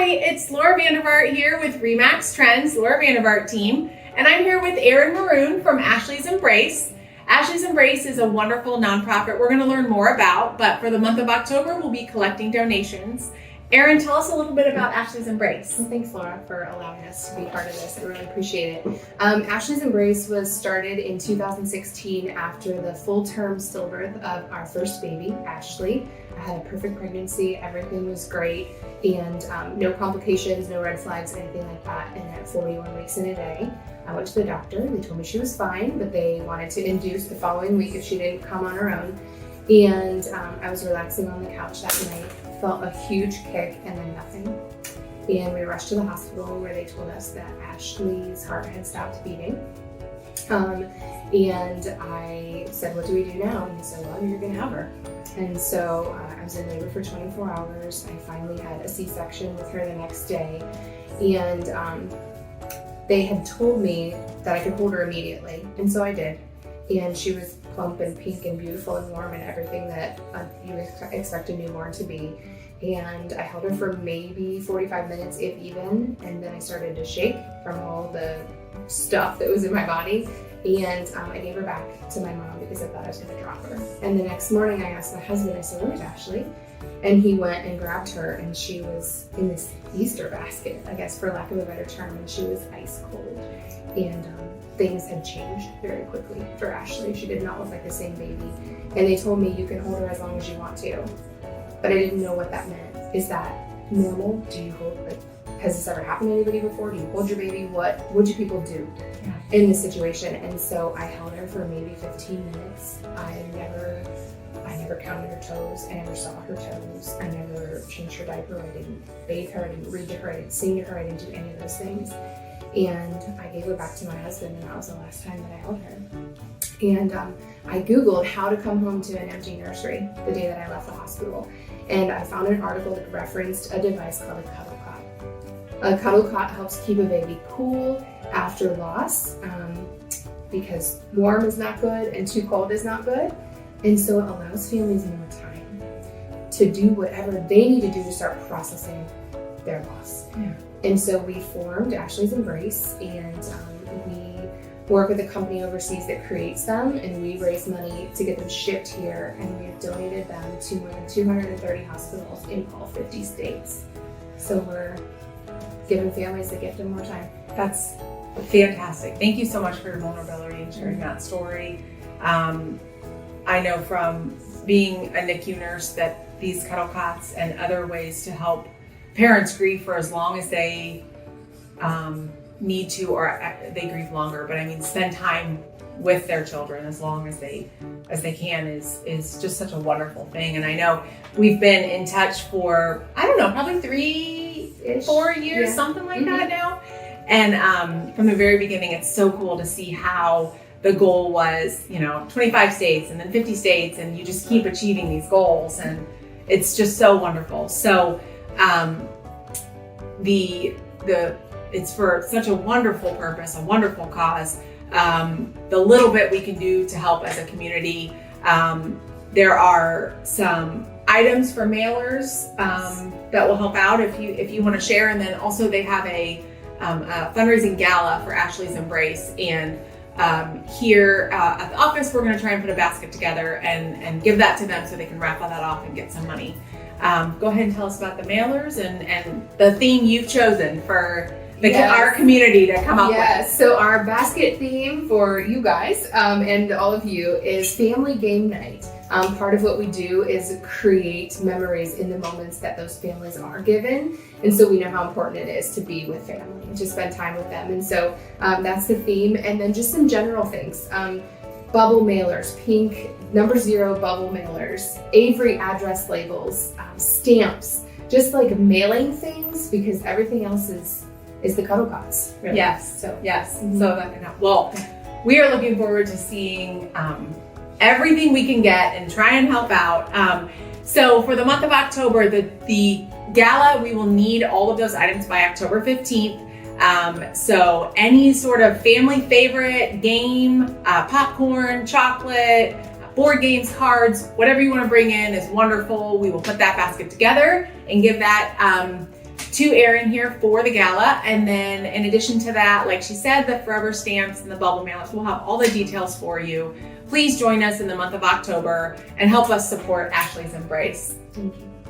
Hi, it's Laura Vandervaart here with Remax Trends, Laura Vandervaart Team, and I'm here with Erin Maroon from Ashlie's Embrace. Ashlie's Embrace is a wonderful nonprofit we're going to learn more about, but for the month of October, we'll be collecting donations. Erin, tell us a little bit about Ashlie's Embrace. Well, thanks, Laura, for allowing us to be part of this. I really appreciate it. Ashlie's Embrace was started in 2016 after the full-term stillbirth of our first baby, Ashlie. I had a perfect pregnancy, everything was great, and no complications, no red flags, anything like that. And at 41 weeks and a day, I went to the doctor. They told me she was fine, but they wanted to induce the following week if she didn't come on her own. And I was relaxing on the couch that night, felt a huge kick, and then nothing. And we rushed to the hospital where they told us that Ashlie's heart had stopped beating. And I said, what do we do now? And he said, well, you're gonna have her. And so I was in labor for 24 hours. I finally had a C-section with her the next day. And they had told me that I could hold her immediately. And so I did. And she was plump and pink and beautiful and warm and everything that you expect a newborn to be. And I held her for maybe 45 minutes, if even. And then I started to shake from all the stuff that was in my body. And I gave her back to my mom because I thought I was going to drop her. And the next morning I asked my husband, I said, where's Ashlie? And he went and grabbed her, and she was in this Easter basket, I guess, for lack of a better term, and she was ice cold. And things had changed very quickly for Ashlie. She did not look like the same baby. And they told me, you can hold her as long as you want to. But I didn't know what that meant. Is that normal? Do you hold, has this ever happened to anybody before? Do you hold your baby? What do people do in this situation? And so I held her for maybe 15 minutes. I never counted her toes. I never saw her toes. I never changed her diaper. I didn't bathe her. I didn't read to her. I didn't sing to her. I didn't do any of those things. And I gave her back to my husband, and that was the last time that I held her. And I Googled how to come home to an empty nursery the day that I left the hospital. And I found an article that referenced a device called a cuddle cot. A cuddle cot helps keep a baby cool after loss because warm is not good and too cold is not good. And so it allows families more time to do whatever they need to do to start processing their loss. Yeah. And so we formed Ashlie's Embrace, and we work with a company overseas that creates them, and we raise money to get them shipped here, and we have donated them to more than 230 hospitals in all 50 states. So we're giving families the gift of more time. That's fantastic. Thank you so much for your vulnerability and sharing that story. I know from being a NICU nurse that these cuddle cots and other ways to help parents grieve for as long as they need to, or they grieve longer, but I mean spend time with their children as long as they can is just such a wonderful thing. And I know we've been in touch for, I don't know, probably 3-4 years, something like that now. And from the very beginning, it's so cool to see how the goal was, 25 states and then 50 states, and you just keep achieving these goals, and it's just so wonderful. So it's for such a wonderful purpose, a wonderful cause. The little bit we can do to help as a community. There are some items for mailers that will help out if you want to share, and then also they have a fundraising gala for Ashlie's Embrace, and here at the office we're going to try and put a basket together and give that to them so they can raffle that off and get some money. Go ahead and tell us about the mailers and the theme you've chosen for our community to come up with. Yes, so our basket theme for you guys and all of you is Family Game Night. Part of what we do is create memories in the moments that those families are given. And so we know how important it is to be with family and to spend time with them. And so that's the theme. And then just some general things. Bubble mailers, pink No. 0 bubble mailers, Avery address labels, stamps, just like mailing things, because everything else is the cuddle cots. Really. Yes. So that can help. Well, we are looking forward to seeing everything we can get and try and help out. So for the month of October, the gala, we will need all of those items by October 15th. So any sort of family favorite game, popcorn, chocolate, board games, cards, whatever you want to bring in is wonderful. We will put that basket together and give that to Erin here for the gala. And then in addition to that, like she said, the forever stamps and the bubble mailers, we'll have all the details for you. Please join us in the month of October and help us support Ashley's Embrace. Thank you.